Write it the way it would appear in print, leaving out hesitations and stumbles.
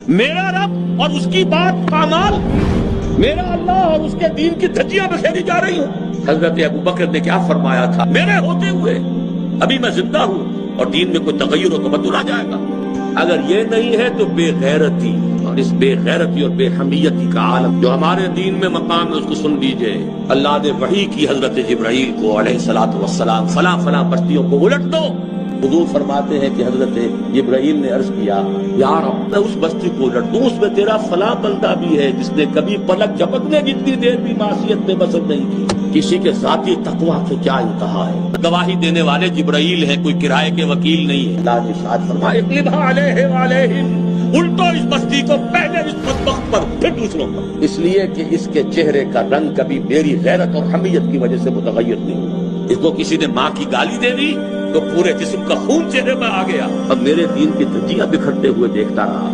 मेरा रब और उसकी बात पामाल, मेरा अल्लाह और उसके दीन की धज्जियां बखेरी जा रही हूँ। हजरत अबू बकर ने क्या फरमाया था, मेरे होते हुए अभी मैं जिंदा हूँ और दीन में कोई तगय्युर हो तो बदला जाएगा। अगर ये नहीं है तो बेगैरती, और इस बेगैरती और बेहमियती का आलम जो हमारे दीन में मकाम है उसको सुन लीजिए। अल्लाह ने वही की हजरत जिब्राइल को अलैहिस्सलातु वस्सलाम, फला फला बस्तियों को उलट दो। हुजूर फरमाते हैं कि हजरत जिब्राइल ने अर्ज किया, यार मैं उस बस्ती को उलट दूं, उसमें तेरा फला बंदा भी है जिसने कभी पलक झपकने जितनी देर भी मासियत में बसर नहीं की। किसी के जाती तकवा के क्या इंतहा है। गवाही देने वाले जिब्राइल हैं, कोई किराए के वकील नहीं है। अल्लाह ने इरशाद फरमाया, इक़लिबहा अलैहिम वअलैहिम, उल्टो इस बस्ती को पहले इस बदबख्त पर फिर दूसरों पर, इसलिए कि इसके चेहरे का रंग कभी मेरी गैरत और हमियत की वजह से मुतगय्यर नहीं हुआ। इसको किसी ने माँ की गाली दे दी तो पूरे जिस्म का खून चेहरे पर आ गया। अब मेरे दीन की धज्जियां बिखरते हुए देखता रहा।